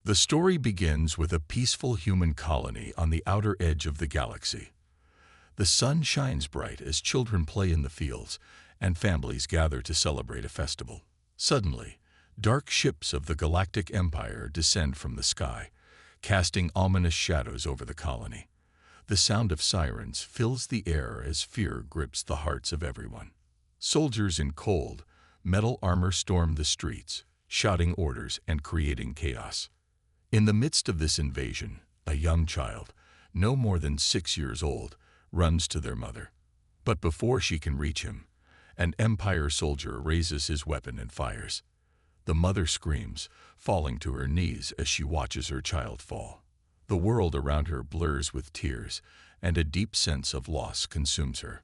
The story begins with a peaceful human colony on the outer edge of the galaxy. The sun shines bright as children play in the fields and families gather to celebrate a festival. Suddenly, dark ships of the Galactic Empire descend from the sky, casting ominous shadows over the colony. The sound of sirens fills the air as fear grips the hearts of everyone. Soldiers in cold, metal armor storm the streets, shouting orders and creating chaos. In the midst of this invasion, a young child, no more than 6 years old, runs to their mother. But before she can reach him, an Empire soldier raises his weapon and fires. The mother screams, falling to her knees as she watches her child fall. The world around her blurs with tears, and a deep sense of loss consumes her.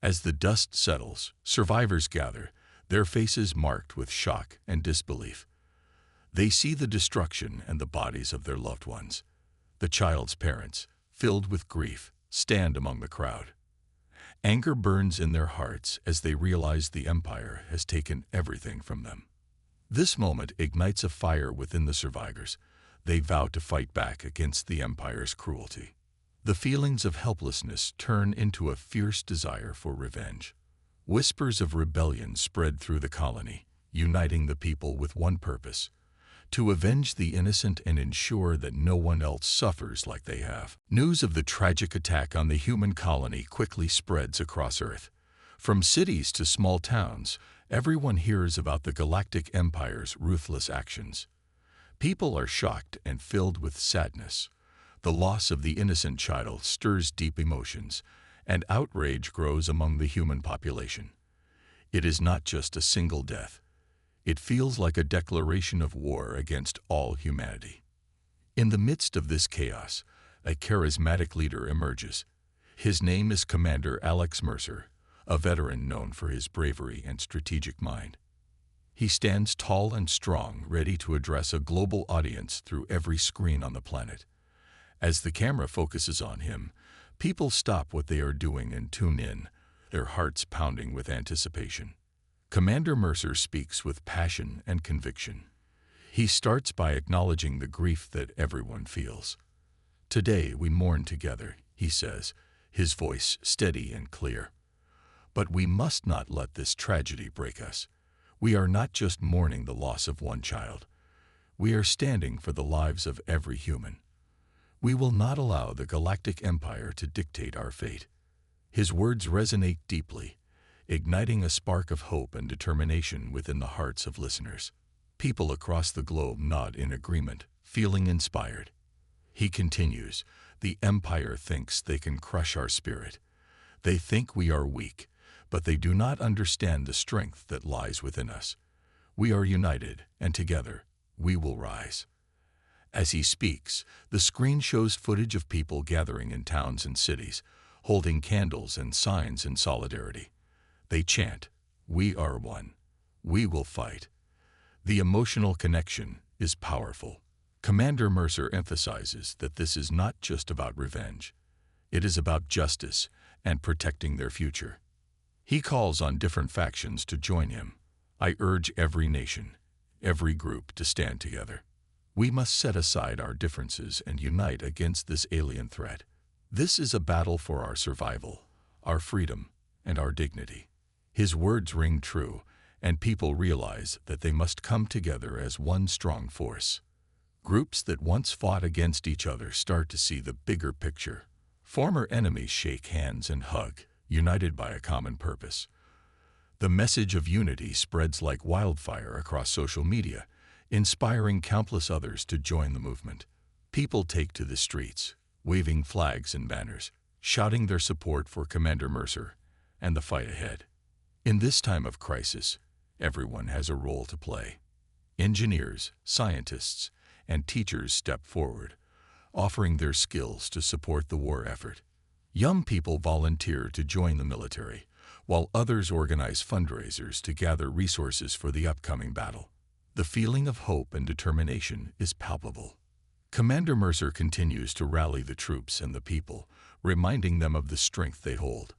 As the dust settles, survivors gather, their faces marked with shock and disbelief. They see the destruction and the bodies of their loved ones. The child's parents, filled with grief, stand among the crowd. Anger burns in their hearts as they realize the Empire has taken everything from them. This moment ignites a fire within the survivors. They vow to fight back against the Empire's cruelty. The feelings of helplessness turn into a fierce desire for revenge. Whispers of rebellion spread through the colony, uniting the people with one purpose: to avenge the innocent and ensure that no one else suffers like they have. News of the tragic attack on the human colony quickly spreads across Earth. From cities to small towns, everyone hears about the Galactic Empire's ruthless actions. People are shocked and filled with sadness. The loss of the innocent child stirs deep emotions, and outrage grows among the human population. It is not just a single death. It feels like a declaration of war against all humanity. In the midst of this chaos, a charismatic leader emerges. His name is Commander Alex Mercer, a veteran known for his bravery and strategic mind. He stands tall and strong, ready to address a global audience through every screen on the planet. As the camera focuses on him, people stop what they are doing and tune in, their hearts pounding with anticipation. Commander Mercer speaks with passion and conviction. He starts by acknowledging the grief that everyone feels. "Today we mourn together," he says, his voice steady and clear. "But we must not let this tragedy break us. We are not just mourning the loss of one child. We are standing for the lives of every human. We will not allow the Galactic Empire to dictate our fate." His words resonate deeply, igniting a spark of hope and determination within the hearts of listeners. People across the globe nod in agreement, feeling inspired. He continues, "The Empire thinks they can crush our spirit. They think we are weak, but they do not understand the strength that lies within us. We are united, and together, we will rise." As he speaks, the screen shows footage of people gathering in towns and cities, holding candles and signs in solidarity. They chant, "We are one. We will fight." The emotional connection is powerful. Commander Mercer emphasizes that this is not just about revenge. It is about justice and protecting their future. He calls on different factions to join him. "I urge every nation, every group to stand together. We must set aside our differences and unite against this alien threat. This is a battle for our survival, our freedom, and our dignity." His words ring true, and people realize that they must come together as one strong force. Groups that once fought against each other start to see the bigger picture. Former enemies shake hands and hug, united by a common purpose. The message of unity spreads like wildfire across social media, inspiring countless others to join the movement. People take to the streets, waving flags and banners, shouting their support for Commander Mercer and the fight ahead. In this time of crisis, everyone has a role to play. Engineers, scientists, and teachers step forward, offering their skills to support the war effort. Young people volunteer to join the military, while others organize fundraisers to gather resources for the upcoming battle. The feeling of hope and determination is palpable. Commander Mercer continues to rally the troops and the people, reminding them of the strength they hold.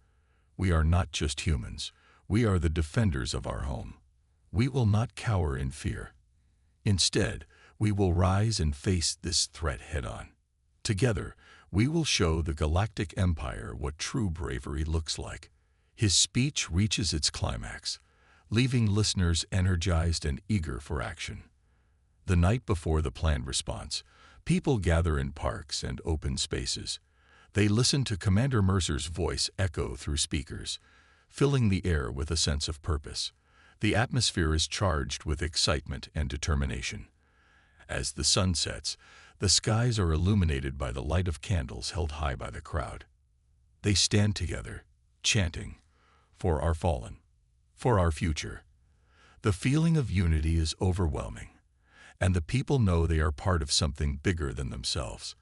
"We are not just humans. We are the defenders of our home. We will not cower in fear. Instead, We will rise and face this threat head-on. Together, we will show the Galactic Empire what true bravery looks like. His speech reaches its climax, leaving listeners energized and eager for action. The night before the planned response, people gather in parks and open spaces. They listen to Commander Mercer's voice echo through speakers, filling the air with a sense of purpose. The atmosphere is charged with excitement and determination. As the sun sets, the skies are illuminated by the light of candles held high by the crowd. They stand together, chanting, "For our fallen, for our future." The feeling of unity is overwhelming, and the people know they are part of something bigger than themselves.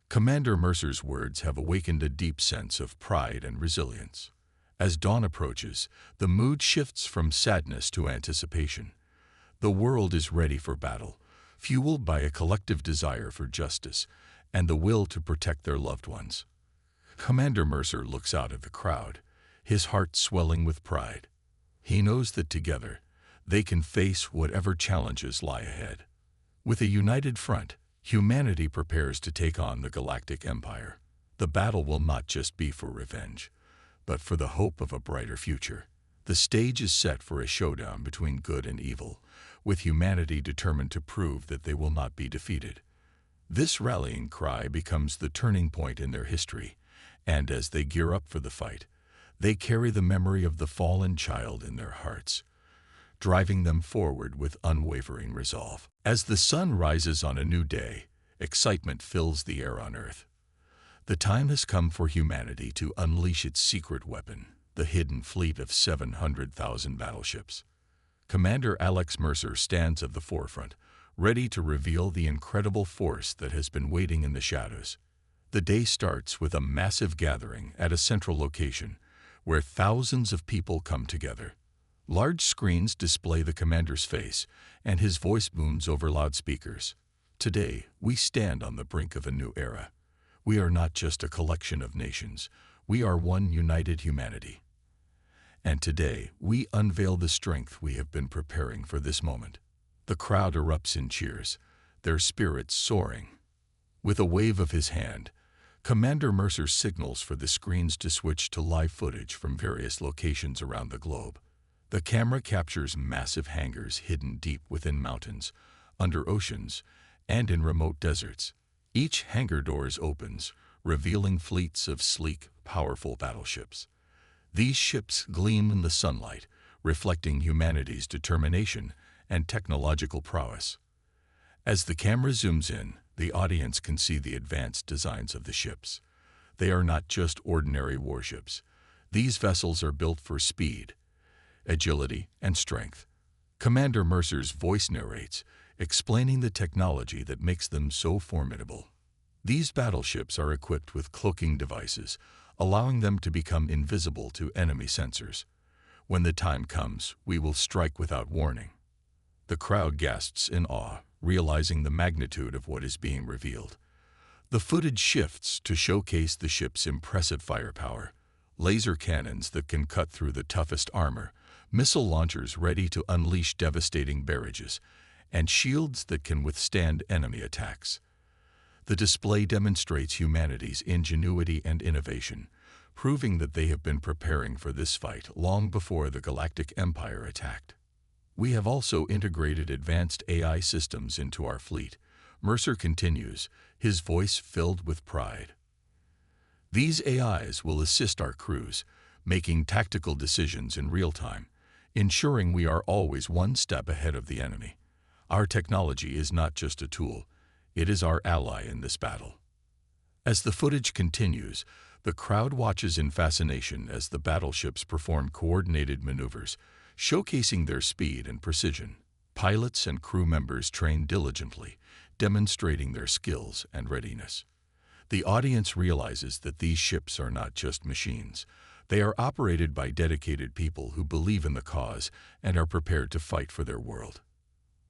Commander Mercer's words have awakened a deep sense of pride and resilience. As dawn approaches, the mood shifts from sadness to anticipation. The world is ready for battle, fueled by a collective desire for justice and the will to protect their loved ones. Commander Mercer looks out at the crowd, his heart swelling with pride. He knows that together, they can face whatever challenges lie ahead. With a united front, humanity prepares to take on the Galactic Empire. The battle will not just be for revenge, but for the hope of a brighter future. The stage is set for a showdown between good and evil, with humanity determined to prove that they will not be defeated. This rallying cry becomes the turning point in their history, and as they gear up for the fight, they carry the memory of the fallen child in their hearts, driving them forward with unwavering resolve. As the sun rises on a new day, excitement fills the air on Earth. The time has come for humanity to unleash its secret weapon, the hidden fleet of 700,000 battleships. Commander Alex Mercer stands at the forefront, ready to reveal the incredible force that has been waiting in the shadows. The day starts with a massive gathering at a central location, where thousands of people come together. Large screens display the commander's face, and his voice booms over loudspeakers. Today, we stand on the brink of a new era. We are not just a collection of nations, we are one united humanity. And today, we unveil the strength we have been preparing for this moment. The crowd erupts in cheers, their spirits soaring. With a wave of his hand, Commander Mercer signals for the screens to switch to live footage from various locations around the globe. The camera captures massive hangars hidden deep within mountains, under oceans, and in remote deserts. Each hangar doors opens, revealing fleets of sleek, powerful battleships. These ships gleam in the sunlight, reflecting humanity's determination and technological prowess. As the camera zooms in, the audience can see the advanced designs of the ships. They are not just ordinary warships. These vessels are built for speed, agility, and strength. Commander Mercer's voice narrates, explaining the technology that makes them so formidable. These battleships are equipped with cloaking devices, allowing them to become invisible to enemy sensors. When the time comes, we will strike without warning. The crowd gasps in awe, realizing the magnitude of what is being revealed. The footage shifts to showcase the ship's impressive firepower, laser cannons that can cut through the toughest armor, missile launchers ready to unleash devastating barrages, and shields that can withstand enemy attacks. The display demonstrates humanity's ingenuity and innovation, proving that they have been preparing for this fight long before the Galactic Empire attacked. We have also integrated advanced AI systems into our fleet, Mercer continues, his voice filled with pride. These AIs will assist our crews, making tactical decisions in real time, ensuring we are always one step ahead of the enemy. Our technology is not just a tool, it is our ally in this battle. As the footage continues, the crowd watches in fascination as the battleships perform coordinated maneuvers, showcasing their speed and precision. Pilots and crew members train diligently, demonstrating their skills and readiness. The audience realizes that these ships are not just machines. They are operated by dedicated people who believe in the cause and are prepared to fight for their world.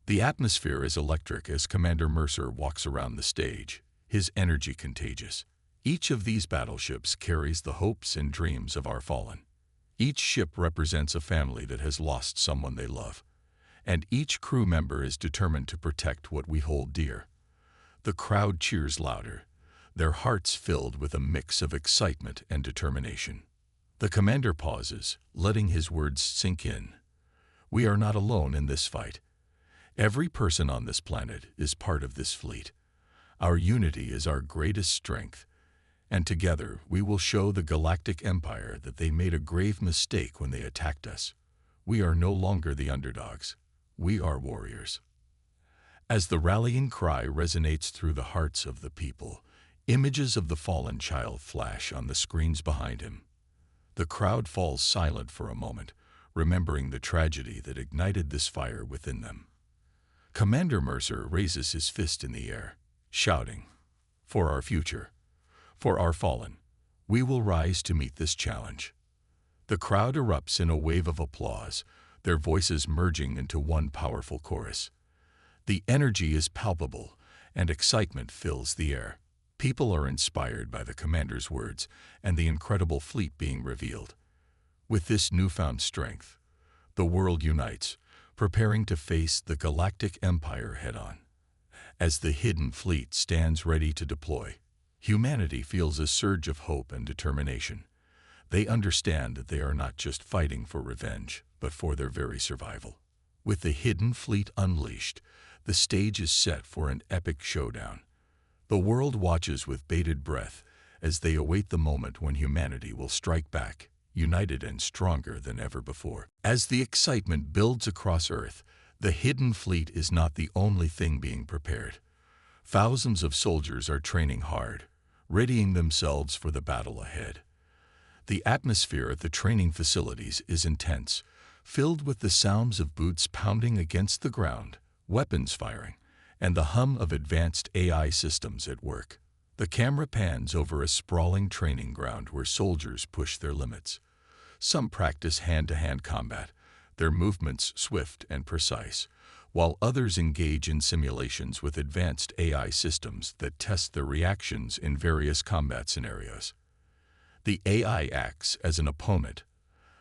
The atmosphere is electric as Commander Mercer walks around the stage, his energy contagious. Each of these battleships carries the hopes and dreams of our fallen. Each ship represents a family that has lost someone they love. and each crew member is determined to protect what we hold dear. The crowd cheers louder, their hearts filled with a mix of excitement and determination. The commander pauses, letting his words sink in. We are not alone in this fight. Every person on this planet is part of this fleet. Our unity is our greatest strength, and together we will show the Galactic Empire that they made a grave mistake when they attacked us. We are no longer the underdogs. We are warriors. As the rallying cry resonates through the hearts of the people, images of the fallen child flash on the screens behind him. The crowd falls silent for a moment, remembering the tragedy that ignited this fire within them. Commander Mercer raises his fist in the air, shouting, "For our future, for our fallen, we will rise to meet this challenge." The crowd erupts in a wave of applause, their voices merging into one powerful chorus. The energy is palpable, and excitement fills the air. People are inspired by the commander's words and the incredible fleet being revealed. With this newfound strength, the world unites, preparing to face the Galactic Empire head-on. As the hidden fleet stands ready to deploy, humanity feels a surge of hope and determination. They understand that they are not just fighting for revenge, but for their very survival. With the hidden fleet unleashed, the stage is set for an epic showdown. The world watches with bated breath as they await the moment when humanity will strike back, united and stronger than ever before. As the excitement builds across Earth, the hidden fleet is not the only thing being prepared. Thousands of soldiers are training hard, readying themselves for the battle ahead. The atmosphere at the training facilities is intense, filled with the sounds of boots pounding against the ground, weapons firing, and the hum of advanced AI systems at work. The camera pans over a sprawling training ground where soldiers push their limits. Some practice hand-to-hand combat, their movements swift and precise, while others engage in simulations with advanced AI systems that test their reactions in various combat scenarios. The AI acts as an opponent,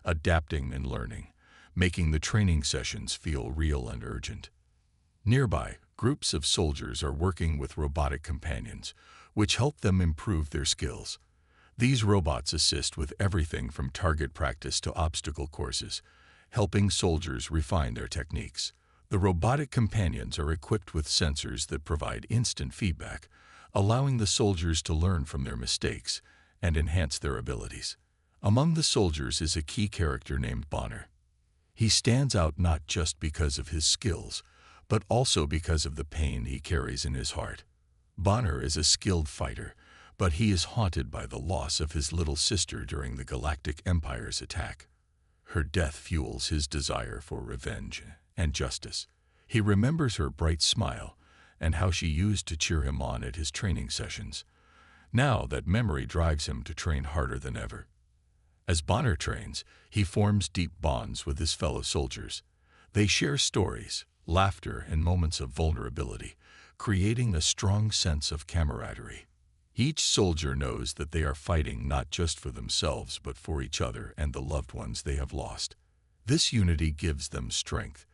adapting and learning, making the training sessions feel real and urgent. Nearby, groups of soldiers are working with robotic companions, which help them improve their skills. These robots assist with everything from target practice to obstacle courses, helping soldiers refine their techniques. The robotic companions are equipped with sensors that provide instant feedback, allowing the soldiers to learn from their mistakes and enhance their abilities. Among the soldiers is a key character named Bonner. He stands out not just because of his skills, but also because of the pain he carries in his heart. Bonner is a skilled fighter, but he is haunted by the loss of his little sister during the Galactic Empire's attack. Her death fuels his desire for revenge and justice. He remembers her bright smile and how she used to cheer him on at his training sessions. Now that memory drives him to train harder than ever. As Bonner trains, he forms deep bonds with his fellow soldiers. They share stories, laughter, and moments of vulnerability, creating a strong sense of camaraderie. Each soldier knows that they are fighting not just for themselves but for each other and the loved ones they have lost. This unity gives them strength,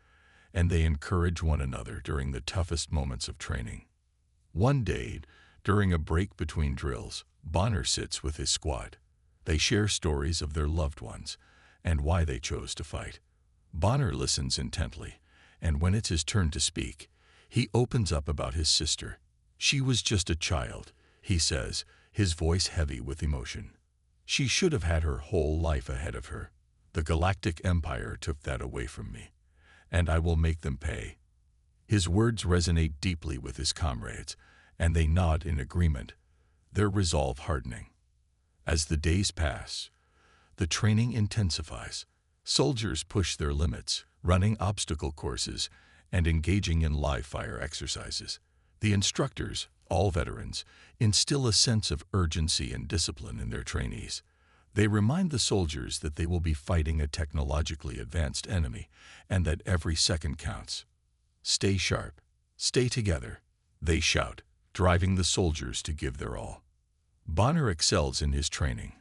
and they encourage one another during the toughest moments of training. One day, during a break between drills, Bonner sits with his squad. They share stories of their loved ones and why they chose to fight. Bonner listens intently, and when it's his turn to speak, he opens up about his sister. She was just a child, he says, his voice heavy with emotion. She should have had her whole life ahead of her. The Galactic Empire took that away from me, and I will make them pay. His words resonate deeply with his comrades, and they nod in agreement, their resolve hardening. As the days pass, the training intensifies. Soldiers push their limits, running obstacle courses and engaging in live-fire exercises. The instructors, all veterans, instill a sense of urgency and discipline in their trainees. They remind the soldiers that they will be fighting a technologically advanced enemy and that every second counts. Stay sharp, stay together, they shout, driving the soldiers to give their all. Bonner excels in his training,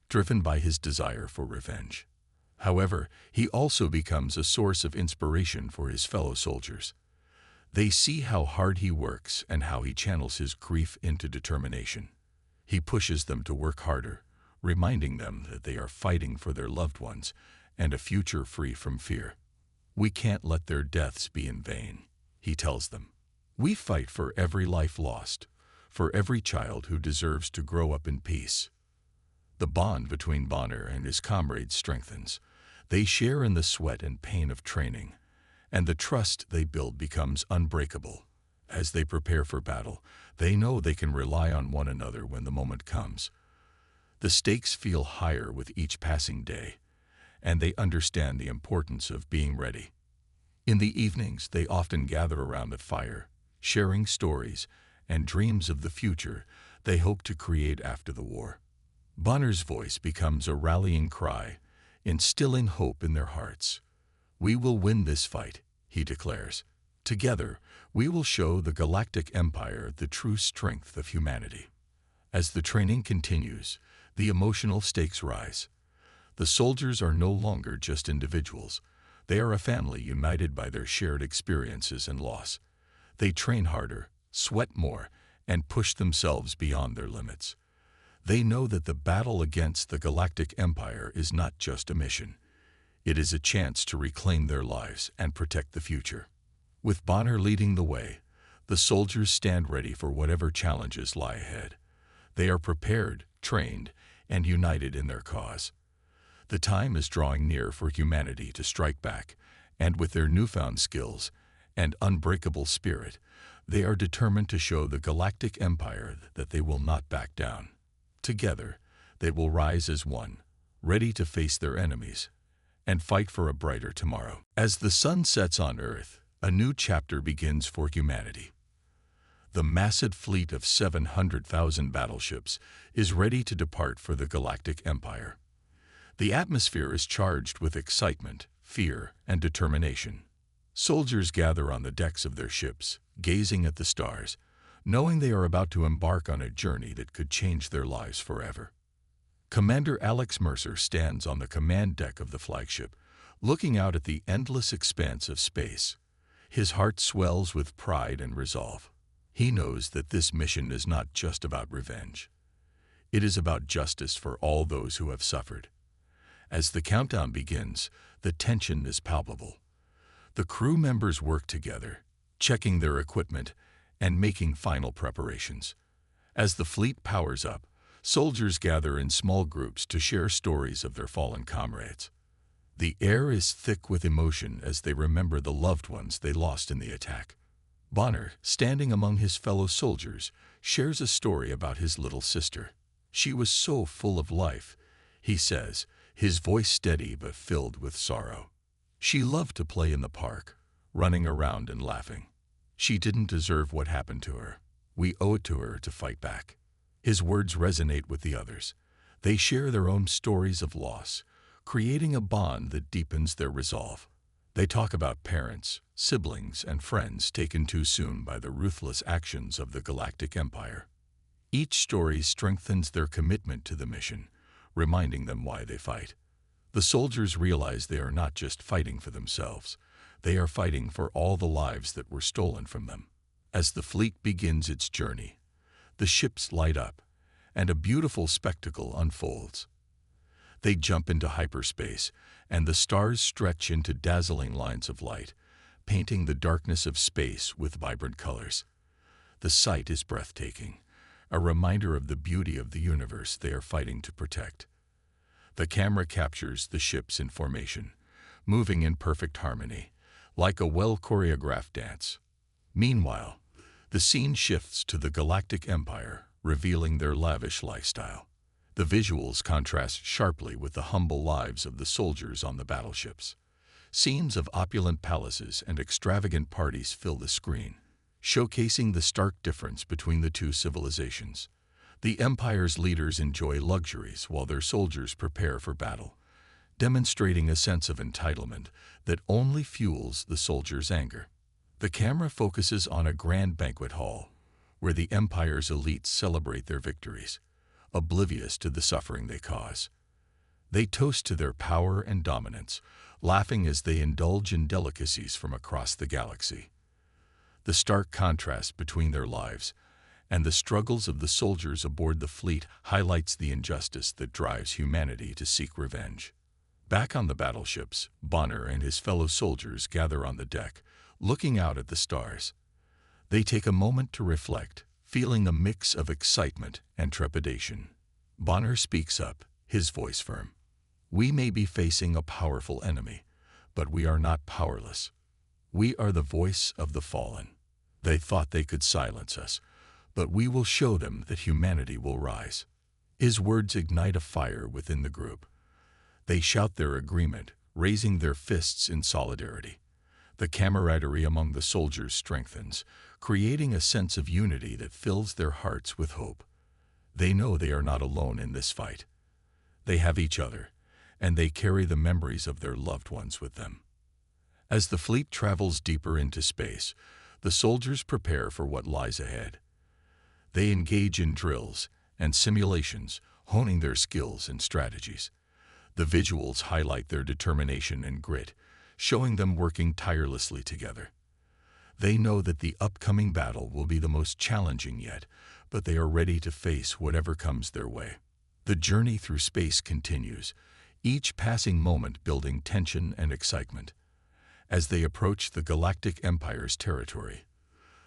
driven by his desire for revenge. However, he also becomes a source of inspiration for his fellow soldiers. They see how hard he works and how he channels his grief into determination. He pushes them to work harder, reminding them that they are fighting for their loved ones and a future free from fear. "We can't let their deaths be in vain," he tells them. "We fight for every life lost, for every child who deserves to grow up in peace." The bond between Bonner and his comrades strengthens. They share in the sweat and pain of training, and the trust they build becomes unbreakable. As they prepare for battle, they know they can rely on one another when the moment comes. The stakes feel higher with each passing day, and they understand the importance of being ready. In the evenings, they often gather around the fire, sharing stories and dreams of the future they hope to create after the war. Bonner's voice becomes a rallying cry, instilling hope in their hearts. "We will win this fight," he declares. "Together, we will show the Galactic Empire the true strength of humanity." As the training continues, the emotional stakes rise. The soldiers are no longer just individuals. They are a family united by their shared experiences and loss. They train harder, sweat more, and push themselves beyond their limits. They know that the battle against the Galactic Empire is not just a mission. It is a chance to reclaim their lives and protect the future. With Bonner leading the way, the soldiers stand ready for whatever challenges lie ahead. They are prepared, trained, and united in their cause. The time is drawing near for humanity to strike back, and with their newfound skills and unbreakable spirit, they are determined to show the Galactic Empire that they will not back down. Together, they will rise as one, ready to face their enemies and fight for a brighter tomorrow. As the sun sets on Earth, a new chapter begins for humanity. The massive fleet of 700,000 battleships is ready to depart for the Galactic Empire. The atmosphere is charged with excitement, fear, and determination. Soldiers gather on the decks of their ships, gazing at the stars, knowing they are about to embark on a journey that could change their lives forever. Commander Alex Mercer stands on the command deck of the flagship, looking out at the endless expanse of space. His heart swells with pride and resolve. He knows that this mission is not just about revenge. It is about justice for all those who have suffered. As the countdown begins, the tension is palpable. The crew members work together, checking their equipment and making final preparations. As the fleet powers up, soldiers gather in small groups to share stories of their fallen comrades. The air is thick with emotion as they remember the loved ones they lost in the attack. Bonner, standing among his fellow soldiers, shares a story about his little sister. "She was so full of life," he says, his voice steady but filled with sorrow. "She loved to play in the park, running around and laughing. She didn't deserve what happened to her. We owe it to her to fight back." His words resonate with the others. They share their own stories of loss, creating a bond that deepens their resolve. They talk about parents, siblings, and friends taken too soon by the ruthless actions of the Galactic Empire. Each story strengthens their commitment to the mission, reminding them why they fight. The soldiers realize they are not just fighting for themselves. They are fighting for all the lives that were stolen from them. As the fleet begins its journey, the ships light up, and a beautiful spectacle unfolds. They jump into hyperspace, and the stars stretch into dazzling lines of light, painting the darkness of space with vibrant colors. The sight is breathtaking, a reminder of the beauty of the universe they are fighting to protect. The camera captures the ships in formation, moving in perfect harmony, like a well-choreographed dance. Meanwhile, the scene shifts to the Galactic Empire, revealing their lavish lifestyle. The visuals contrast sharply with the humble lives of the soldiers on the battleships. Scenes of opulent palaces and extravagant parties fill the screen, showcasing the stark difference between the two civilizations. The Empire's leaders enjoy luxuries while their soldiers prepare for battle, demonstrating a sense of entitlement that only fuels the soldiers' anger. The camera focuses on a grand banquet hall, where the Empire's elites celebrate their victories, oblivious to the suffering they cause. They toast to their power and dominance, laughing as they indulge in delicacies from across the galaxy. The stark contrast between their lives and the struggles of the soldiers aboard the fleet highlights the injustice that drives humanity to seek revenge. Back on the battleships, Bonner and his fellow soldiers gather on the deck, looking out at the stars. They take a moment to reflect, feeling a mix of excitement and trepidation. Bonner speaks up, his voice firm. "We may be facing a powerful enemy, but we are not powerless. We are the voice of the fallen. They thought they could silence us, but we will show them that humanity will rise." His words ignite a fire within the group. They shout their agreement, raising their fists in solidarity. The camaraderie among the soldiers strengthens, creating a sense of unity that fills their hearts with hope. They know they are not alone in this fight. They have each other, and they carry the memories of their loved ones with them. As the fleet travels deeper into space, the soldiers prepare for what lies ahead. They engage in drills and simulations, honing their skills and strategies. The visuals highlight their determination and grit, showing them working tirelessly together. They know that the upcoming battle will be the most challenging yet, but they are ready to face whatever comes their way. The journey through space continues, each passing moment building tension and excitement. As they approach the Galactic Empire's territory,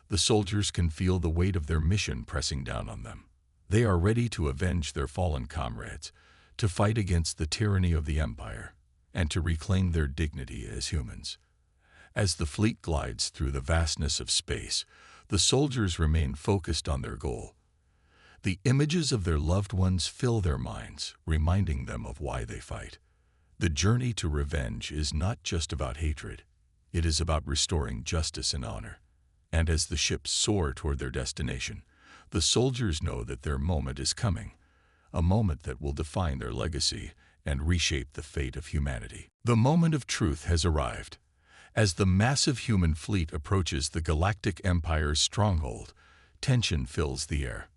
the soldiers can feel the weight of their mission pressing down on them. They are ready to avenge their fallen comrades, to fight against the tyranny of the Empire, and to reclaim their dignity as humans. As the fleet glides through the vastness of space, the soldiers remain focused on their goal. The images of their loved ones fill their minds, reminding them of why they fight. The journey to revenge is not just about hatred. It is about restoring justice and honor. And as the ships soar toward their destination, the soldiers know that their moment is coming, a moment that will define their legacy and reshape the fate of humanity. The moment of truth has arrived. As the massive human fleet approaches the Galactic Empire's stronghold, tension fills the air.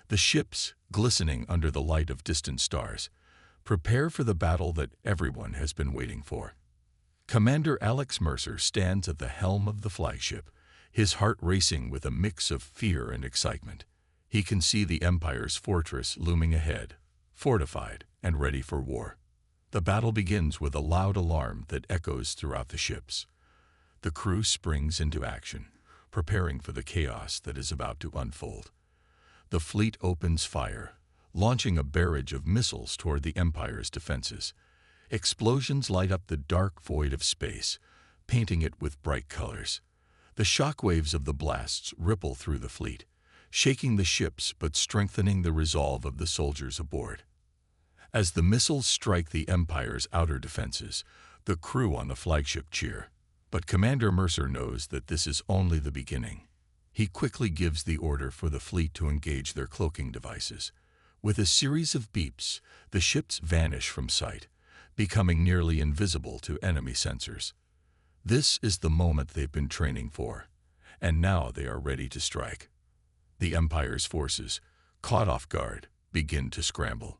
The ships, glistening under the light of distant stars, prepare for the battle that everyone has been waiting for. Commander Alex Mercer stands at the helm of the flagship, his heart racing with a mix of fear and excitement. He can see the Empire's fortress looming ahead, fortified and ready for war. The battle begins with a loud alarm that echoes throughout the ships. The crew springs into action, preparing for the chaos that is about to unfold. The fleet opens fire, launching a barrage of missiles toward the Empire's defenses. Explosions light up the dark void of space, painting it with bright colors. The shockwaves of the blasts ripple through the fleet, shaking the ships but strengthening the resolve of the soldiers aboard. As the missiles strike the Empire's outer defenses, the crew on the flagship cheer. But Commander Mercer knows that this is only the beginning. He quickly gives the order for the fleet to engage their cloaking devices. With a series of beeps, the ships vanish from sight, becoming nearly invisible to enemy sensors. This is the moment they've been training for, and now they are ready to strike. The Empire's forces, caught off guard, begin to scramble.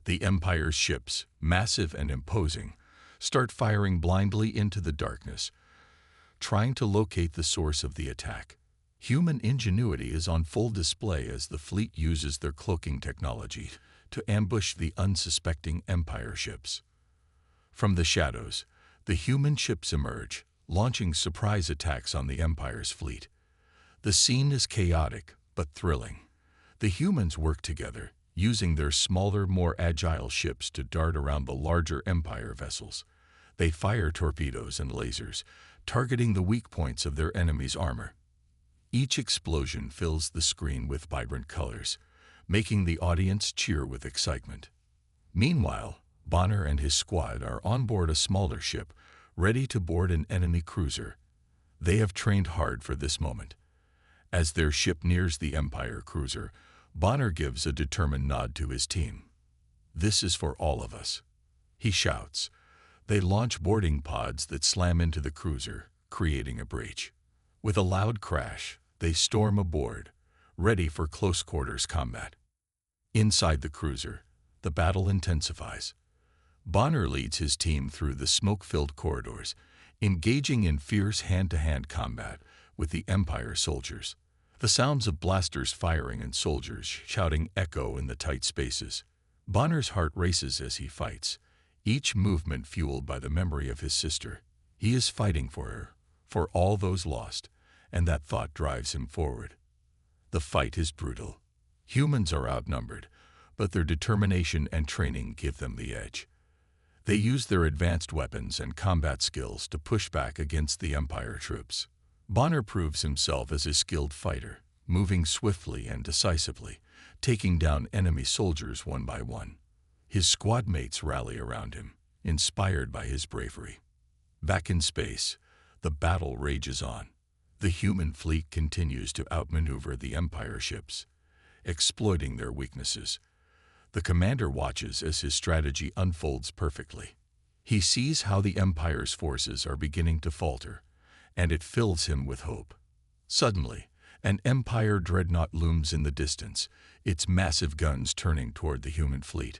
The Empire's ships, massive and imposing, start firing blindly into the darkness, trying to locate the source of the attack. Human ingenuity is on full display as the fleet uses their cloaking technology to ambush the unsuspecting Empire ships. From the shadows, the human ships emerge, launching surprise attacks on the Empire's fleet. The scene is chaotic but thrilling. The humans work together, using their smaller, more agile ships to dart around the larger Empire vessels. They fire torpedoes and lasers, targeting the weak points of their enemy's armor. Each explosion fills the screen with vibrant colors, making the audience cheer with excitement. Meanwhile, Bonner and his squad are on board a smaller ship, ready to board an enemy cruiser. They have trained hard for this moment. As their ship nears the Empire cruiser, Bonner gives a determined nod to his team. "This is for all of us," he shouts. They launch boarding pods that slam into the cruiser, creating a breach. With a loud crash, they storm aboard, ready for close-quarters combat. Inside the cruiser, the battle intensifies. Bonner leads his team through the smoke-filled corridors, engaging in fierce hand-to-hand combat with the Empire soldiers. The sounds of blasters firing and soldiers shouting echo in the tight spaces. Bonner's heart races as he fights, each movement fueled by the memory of his sister. He is fighting for her, for all those lost, and that thought drives him forward. The fight is brutal. Humans are outnumbered, but their determination and training give them the edge. They use their advanced weapons and combat skills to push back against the Empire troops. Bonner proves himself as a skilled fighter, moving swiftly and decisively, taking down enemy soldiers one by one. His squad mates rally around him, inspired by his bravery. Back in space, the battle rages on. The human fleet continues to outmaneuver the Empire ships, exploiting their weaknesses. The commander watches as his strategy unfolds perfectly. He sees how the Empire's forces are beginning to falter, and it fills him with hope. Suddenly, an Empire dreadnought looms in the distance, its massive guns turning toward the human fleet.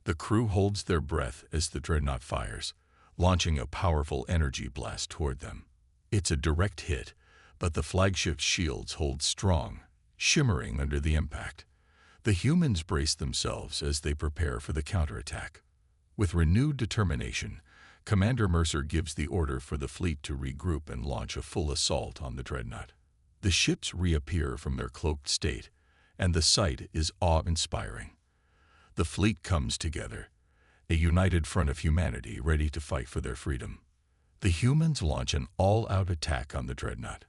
The crew holds their breath as the dreadnought fires, launching a powerful energy blast toward them. It's a direct hit, but the flagship's shields hold strong, shimmering under the impact. The humans brace themselves as they prepare for the counterattack. With renewed determination, Commander Mercer gives the order for the fleet to regroup and launch a full assault on the dreadnought. The ships reappear from their cloaked state, and the sight is awe-inspiring. The fleet comes together, a united front of humanity ready to fight for their freedom. The humans launch an all-out attack on the dreadnought.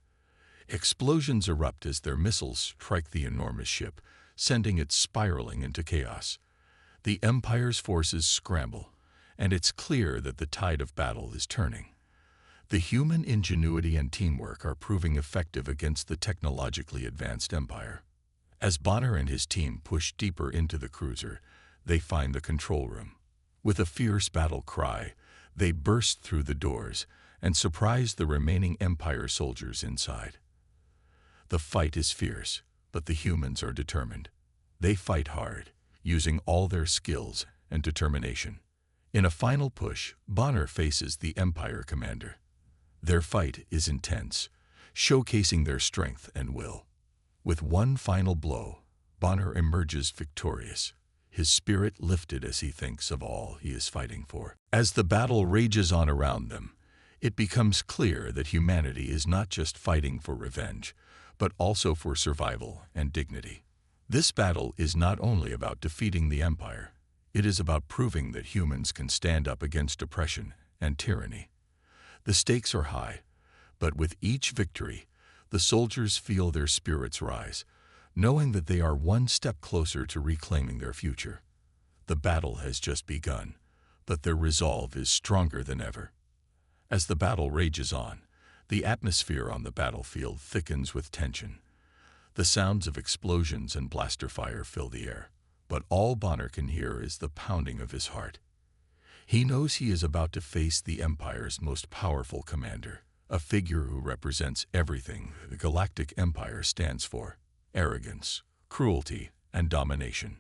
Explosions erupt as their missiles strike the enormous ship, sending it spiraling into chaos. The Empire's forces scramble, and it's clear that the tide of battle is turning. The human ingenuity and teamwork are proving effective against the technologically advanced Empire. As Bonner and his team push deeper into the cruiser, they find the control room. With a fierce battle cry, they burst through the doors and surprise the remaining Empire soldiers inside. The fight is fierce, but the humans are determined. They fight hard, using all their skills and determination. In a final push, Bonner faces the Empire commander. Their fight is intense, showcasing their strength and will. With one final blow, Bonner emerges victorious, his spirit lifted as he thinks of all he is fighting for. As the battle rages on around them, it becomes clear that humanity is not just fighting for revenge, but also for survival and dignity. This battle is not only about defeating the Empire, it is about proving that humans can stand up against oppression and tyranny. The stakes are high, but with each victory, the soldiers feel their spirits rise, knowing that they are one step closer to reclaiming their future. The battle has just begun, but their resolve is stronger than ever. As the battle rages on, the atmosphere on the battlefield thickens with tension. The sounds of explosions and blaster fire fill the air, but all Bonner can hear is the pounding of his heart. He knows he is about to face the Empire's most powerful commander, a figure who represents everything the Galactic Empire stands for: arrogance, cruelty, and domination.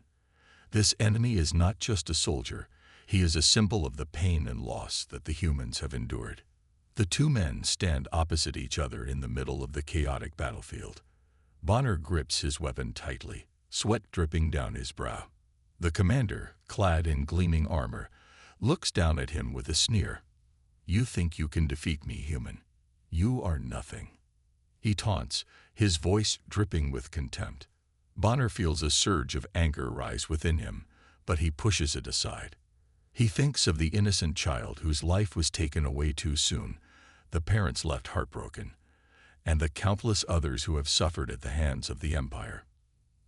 This enemy is not just a soldier, he is a symbol of the pain and loss that the humans have endured. The two men stand opposite each other in the middle of the chaotic battlefield. Bonner grips his weapon tightly, sweat dripping down his brow. The commander, clad in gleaming armor, looks down at him with a sneer. "You think you can defeat me, human? You are nothing." He taunts, his voice dripping with contempt. Bonner feels a surge of anger rise within him, but he pushes it aside. He thinks of the innocent child whose life was taken away too soon, the parents left heartbroken, and the countless others who have suffered at the hands of the Empire.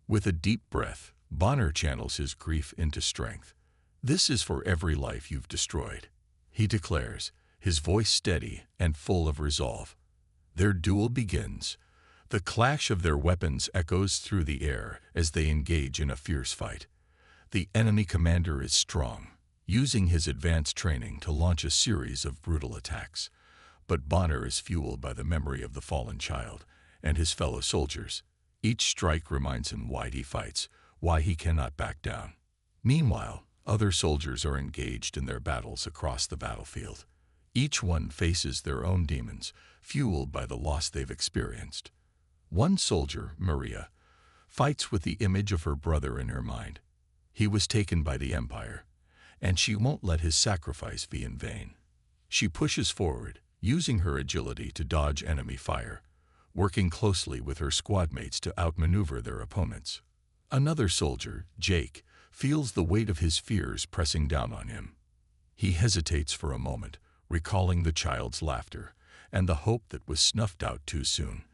With a deep breath, Bonner channels his grief into strength. "This is for every life you've destroyed," he declares, his voice steady and full of resolve. Their duel begins. The clash of their weapons echoes through the air as they engage in a fierce fight. The enemy commander is strong, using his advanced training to launch a series of brutal attacks. But Bonner is fueled by the memory of the fallen child and his fellow soldiers. Each strike reminds him why he fights, why he cannot back down. Meanwhile, Other soldiers are engaged in their battles across the battlefield. Each one faces their own demons, fueled by the loss they've experienced. One soldier, Maria, fights with the image of her brother in her mind. He was taken by the Empire, and she won't let his sacrifice be in vain. She pushes forward, using her agility to dodge enemy fire, working closely with her squadmates to outmaneuver their opponents. Another soldier, Jake, feels the weight of his fears pressing down on him. He hesitates for a moment, recalling the child's laughter and the hope that was snuffed out too soon.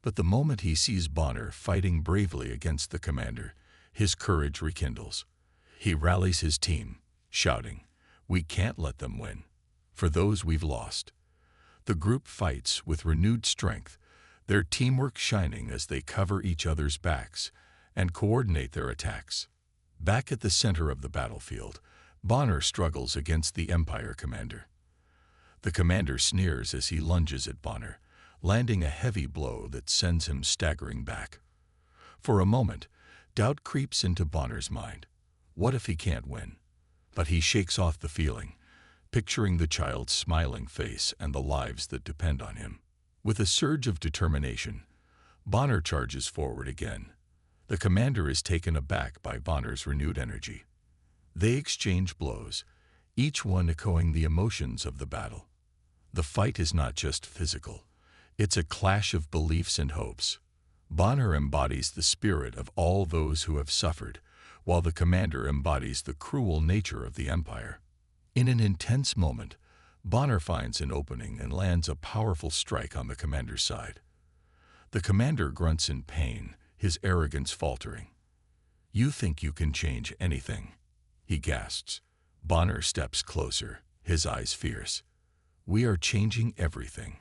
But the moment he sees Bonner fighting bravely against the commander, his courage rekindles. He rallies his team, shouting, "We can't let them win. For those we've lost." The group fights with renewed strength, their teamwork shining as they cover each other's backs and coordinate their attacks. Back at the center of the battlefield, Bonner struggles against the Empire commander. The commander sneers as he lunges at Bonner, landing a heavy blow that sends him staggering back. For a moment, doubt creeps into Bonner's mind. What if he can't win? But he shakes off the feeling, picturing the child's smiling face and the lives that depend on him. With a surge of determination, Bonner charges forward again. The commander is taken aback by Bonner's renewed energy. They exchange blows, each one echoing the emotions of the battle. The fight is not just physical. It's a clash of beliefs and hopes. Bonner embodies the spirit of all those who have suffered, while the commander embodies the cruel nature of the Empire. In an intense moment, Bonner finds an opening and lands a powerful strike on the commander's side. The commander grunts in pain, his arrogance faltering. "You think you can change anything," he gasps. Bonner steps closer, his eyes fierce. "We are changing everything.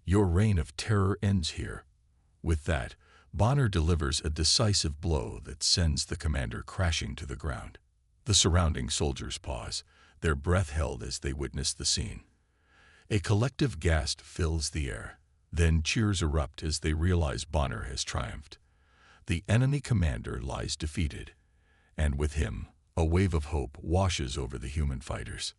Your reign of terror ends here." With that, Bonner delivers a decisive blow that sends the commander crashing to the ground. The surrounding soldiers pause, their breath held as they witness the scene. A collective gasp fills the air. Then cheers erupt as they realize Bonner has triumphed. The enemy commander lies defeated, and with him, a wave of hope washes over the human fighters.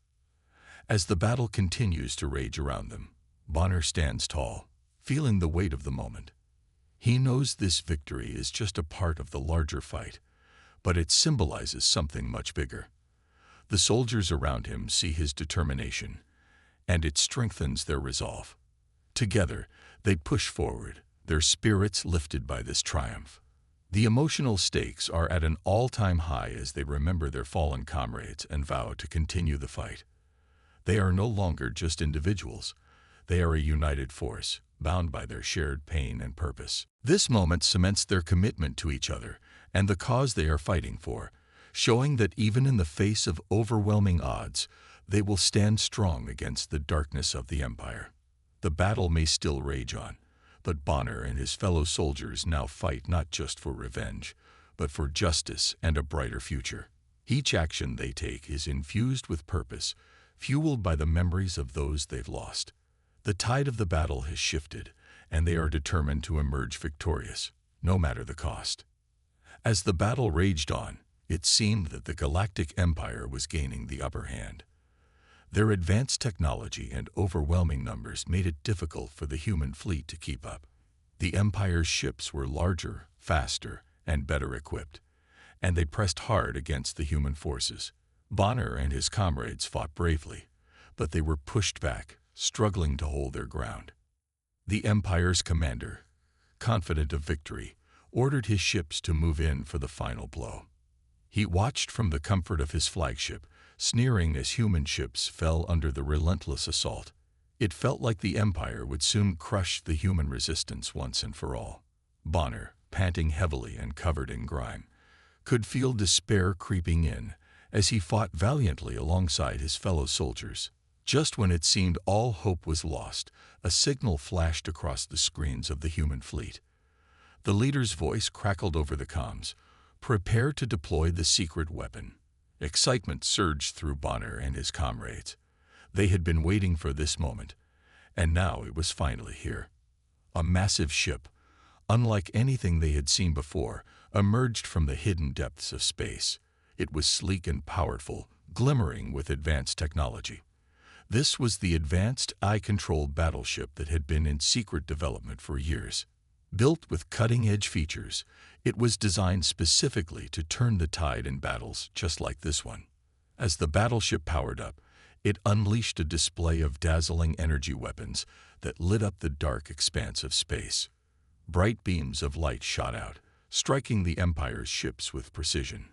As the battle continues to rage around them, Bonner stands tall, feeling the weight of the moment. He knows this victory is just a part of the larger fight, but it symbolizes something much bigger. The soldiers around him see his determination, and it strengthens their resolve. Together, they push forward, their spirits lifted by this triumph. The emotional stakes are at an all-time high as they remember their fallen comrades and vow to continue the fight. They are no longer just individuals. They are a united force, bound by their shared pain and purpose. This moment cements their commitment to each other and the cause they are fighting for, showing that even in the face of overwhelming odds, they will stand strong against the darkness of the Empire. The battle may still rage on, but Bonner and his fellow soldiers now fight not just for revenge, but for justice and a brighter future. Each action they take is infused with purpose, fueled by the memories of those they've lost. The tide of the battle has shifted, and they are determined to emerge victorious, no matter the cost. As the battle raged on, it seemed that the Galactic Empire was gaining the upper hand. Their advanced technology and overwhelming numbers made it difficult for the human fleet to keep up. The Empire's ships were larger, faster, and better equipped, and they pressed hard against the human forces. Bonner and his comrades fought bravely, but they were pushed back, struggling to hold their ground. The Empire's commander, confident of victory, ordered his ships to move in for the final blow. He watched from the comfort of his flagship, sneering as human ships fell under the relentless assault. It felt like the Empire would soon crush the human resistance once and for all. Bonner, panting heavily and covered in grime, could feel despair creeping in as he fought valiantly alongside his fellow soldiers. Just when it seemed all hope was lost, a signal flashed across the screens of the human fleet. The leader's voice crackled over the comms, "Prepare to deploy the secret weapon." Excitement surged through Bonner and his comrades. They had been waiting for this moment, and now it was finally here. A massive ship, unlike anything they had seen before, emerged from the hidden depths of space. It was sleek and powerful, glimmering with advanced technology. This was the advanced eye-controlled battleship that had been in secret development for years. Built with cutting-edge features, it was designed specifically to turn the tide in battles just like this one. As the battleship powered up, it unleashed a display of dazzling energy weapons that lit up the dark expanse of space. Bright beams of light shot out, striking the Empire's ships with precision.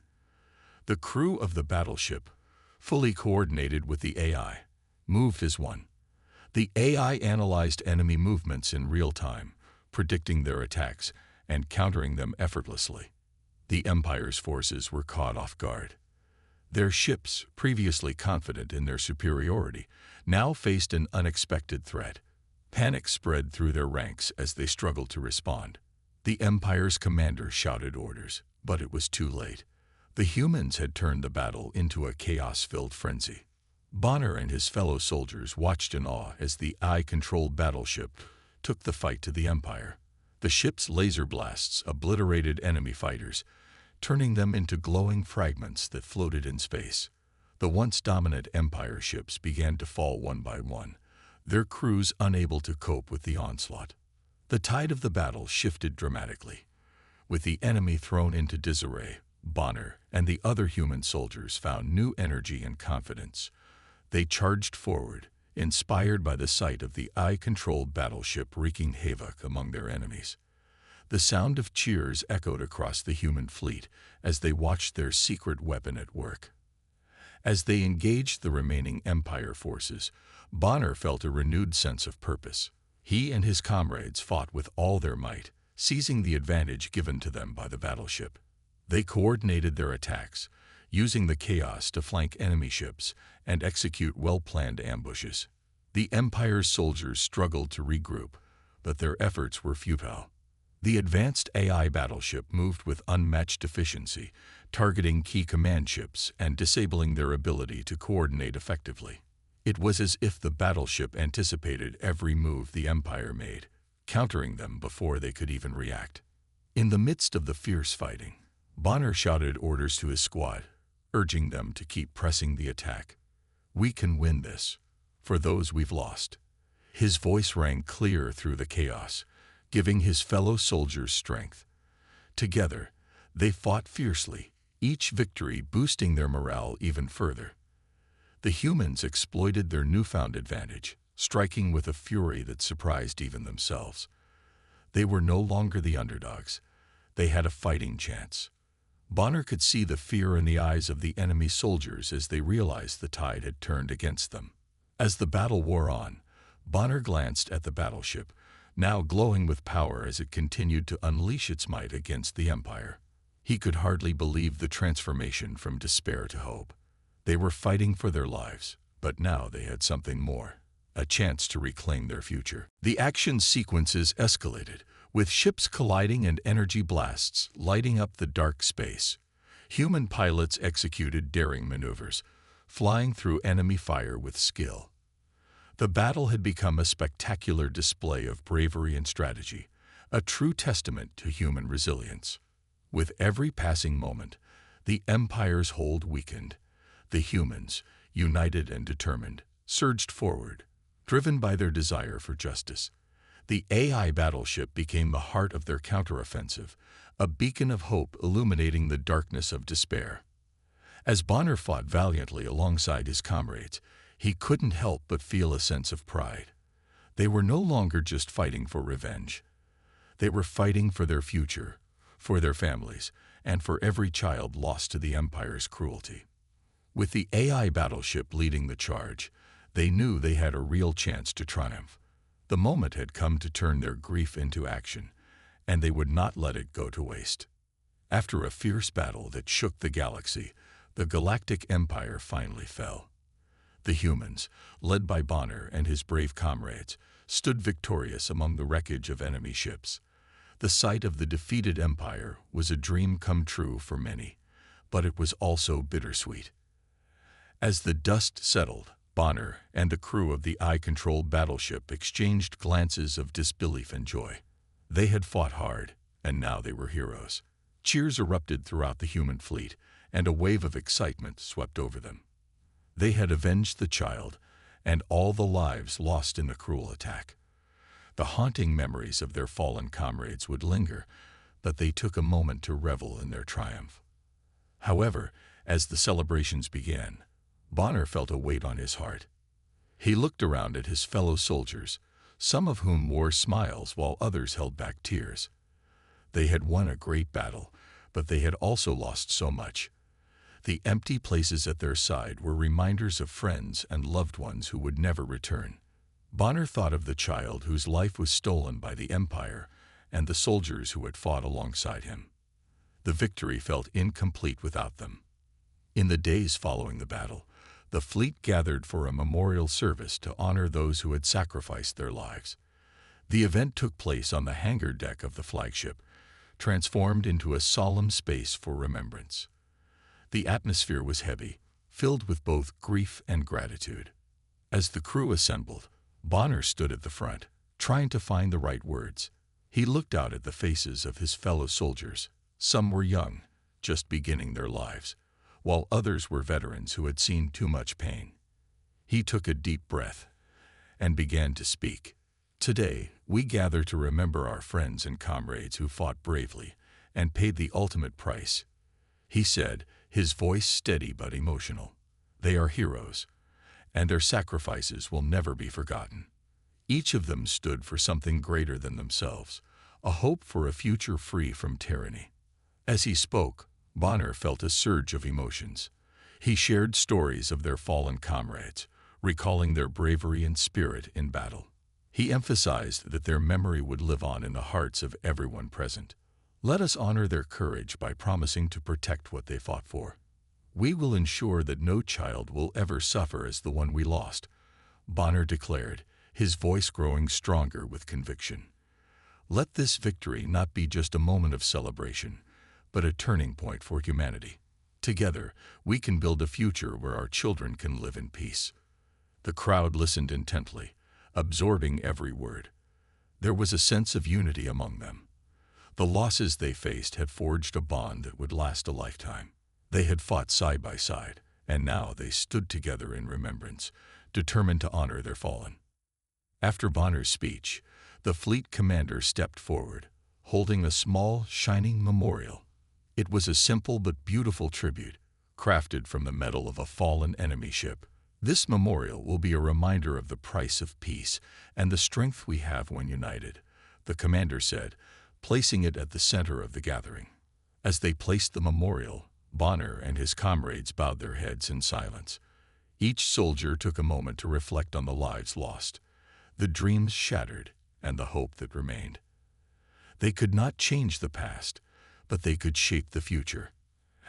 The crew of the battleship, fully coordinated with the AI, moved as one. The AI analyzed enemy movements in real time, predicting their attacks and countering them effortlessly. The Empire's forces were caught off guard. Their ships, previously confident in their superiority, now faced an unexpected threat. Panic spread through their ranks as they struggled to respond. The Empire's commander shouted orders, but it was too late. The humans had turned the battle into a chaos-filled frenzy. Bonner and his fellow soldiers watched in awe as the eye-controlled battleship took the fight to the Empire. The ship's laser blasts obliterated enemy fighters, turning them into glowing fragments that floated in space. The once dominant Empire ships began to fall one by one, their crews unable to cope with the onslaught. The tide of the battle shifted dramatically. With the enemy thrown into disarray, Bonner and the other human soldiers found new energy and confidence. They charged forward, inspired by the sight of the eye-controlled battleship wreaking havoc among their enemies. The sound of cheers echoed across the human fleet as they watched their secret weapon at work. As they engaged the remaining Empire forces, Bonner felt a renewed sense of purpose. He and his comrades fought with all their might, seizing the advantage given to them by the battleship. They coordinated their attacks, using the chaos to flank enemy ships and execute well-planned ambushes. The Empire's soldiers struggled to regroup, but their efforts were futile. The advanced AI battleship moved with unmatched efficiency, targeting key command ships and disabling their ability to coordinate effectively. It was as if the battleship anticipated every move the Empire made, countering them before they could even react. In the midst of the fierce fighting, Bonner shouted orders to his squad, urging them to keep pressing the attack. "We can win this, for those we've lost." His voice rang clear through the chaos, giving his fellow soldiers strength. Together, they fought fiercely, each victory boosting their morale even further. The humans exploited their newfound advantage, striking with a fury that surprised even themselves. They were no longer the underdogs. They had a fighting chance. Bonner could see the fear in the eyes of the enemy soldiers as they realized the tide had turned against them. As the battle wore on, Bonner glanced at the battleship, now glowing with power as it continued to unleash its might against the Empire. He could hardly believe the transformation from despair to hope. They were fighting for their lives, but now they had something more, a chance to reclaim their future. The action sequences escalated, with ships colliding and energy blasts lighting up the dark space. Human pilots executed daring maneuvers, flying through enemy fire with skill. The battle had become a spectacular display of bravery and strategy, a true testament to human resilience. With every passing moment, the Empire's hold weakened. The humans, united and determined, surged forward, driven by their desire for justice. The AI battleship became the heart of their counteroffensive, a beacon of hope illuminating the darkness of despair. As Bonner fought valiantly alongside his comrades, he couldn't help but feel a sense of pride. They were no longer just fighting for revenge. They were fighting for their future, for their families, and for every child lost to the Empire's cruelty. With the AI battleship leading the charge, they knew they had a real chance to triumph. The moment had come to turn their grief into action, and they would not let it go to waste. After a fierce battle that shook the galaxy, the Galactic Empire finally fell. The humans, led by Bonner and his brave comrades, stood victorious among the wreckage of enemy ships. The sight of the defeated Empire was a dream come true for many, but it was also bittersweet. As the dust settled, Bonner and the crew of the eye-controlled battleship exchanged glances of disbelief and joy. They had fought hard, and now they were heroes. Cheers erupted throughout the human fleet, and a wave of excitement swept over them. They had avenged the child and all the lives lost in the cruel attack. The haunting memories of their fallen comrades would linger, but they took a moment to revel in their triumph. However, as the celebrations began, Bonner felt a weight on his heart. He looked around at his fellow soldiers, some of whom wore smiles while others held back tears. They had won a great battle, but they had also lost so much. The empty places at their side were reminders of friends and loved ones who would never return. Bonner thought of the child whose life was stolen by the Empire and the soldiers who had fought alongside him. The victory felt incomplete without them. In the days following the battle, the fleet gathered for a memorial service to honor those who had sacrificed their lives. The event took place on the hangar deck of the flagship, transformed into a solemn space for remembrance. The atmosphere was heavy, filled with both grief and gratitude. As the crew assembled, Bonner stood at the front, trying to find the right words. He looked out at the faces of his fellow soldiers. Some were young, just beginning their lives, while others were veterans who had seen too much pain. He took a deep breath and began to speak. Today, we gather to remember our friends and comrades who fought bravely and paid the ultimate price, he said, his voice steady but emotional. They are heroes, and their sacrifices will never be forgotten. Each of them stood for something greater than themselves, a hope for a future free from tyranny. As he spoke, Bonner felt a surge of emotions. He shared stories of their fallen comrades, recalling their bravery and spirit in battle. He emphasized that their memory would live on in the hearts of everyone present. Let us honor their courage by promising to protect what they fought for. We will ensure that no child will ever suffer as the one we lost, Bonner declared, his voice growing stronger with conviction. Let this victory not be just a moment of celebration, but a turning point for humanity. Together, we can build a future where our children can live in peace. The crowd listened intently, absorbing every word. There was a sense of unity among them. The losses they faced had forged a bond that would last a lifetime. They had fought side by side, and now they stood together in remembrance, determined to honor their fallen. After Bonner's speech, the fleet commander stepped forward, holding a small, shining memorial. It was a simple but beautiful tribute, crafted from the metal of a fallen enemy ship. This memorial will be a reminder of the price of peace and the strength we have when united, the commander said, placing it at the center of the gathering. As they placed the memorial, Bonner and his comrades bowed their heads in silence. Each soldier took a moment to reflect on the lives lost, the dreams shattered, and the hope that remained. They could not change the past, but they could shape the future.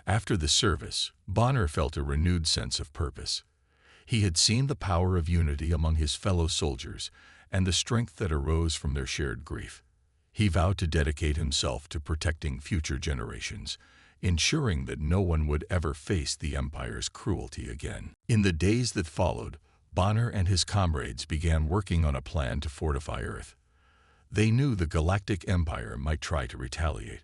After the service, Bonner felt a renewed sense of purpose. He had seen the power of unity among his fellow soldiers and the strength that arose from their shared grief. He vowed to dedicate himself to protecting future generations, ensuring that no one would ever face the Empire's cruelty again. In the days that followed, Bonner and his comrades began working on a plan to fortify Earth. They knew the Galactic Empire might try to retaliate,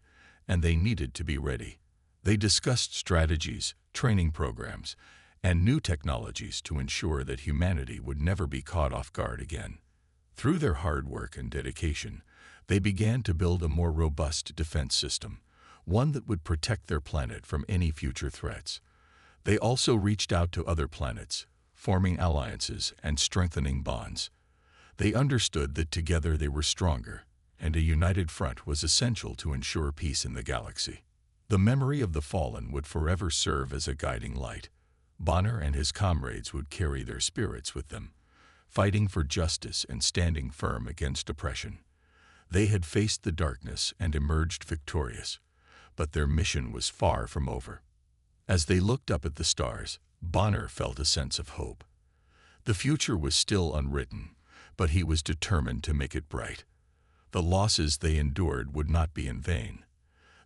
and they needed to be ready. They discussed strategies, training programs, and new technologies to ensure that humanity would never be caught off guard again. Through their hard work and dedication, they began to build a more robust defense system, one that would protect their planet from any future threats. They also reached out to other planets, forming alliances and strengthening bonds. They understood that together they were stronger, and a united front was essential to ensure peace in the galaxy. The memory of the fallen would forever serve as a guiding light. Bonner and his comrades would carry their spirits with them, fighting for justice and standing firm against oppression. They had faced the darkness and emerged victorious, but their mission was far from over. As they looked up at the stars, Bonner felt a sense of hope. The future was still unwritten, but he was determined to make it bright. The losses they endured would not be in vain.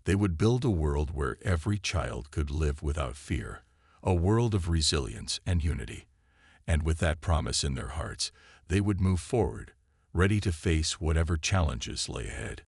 They would build a world where every child could live without fear, a world of resilience and unity. And with that promise in their hearts, they would move forward, ready to face whatever challenges lay ahead.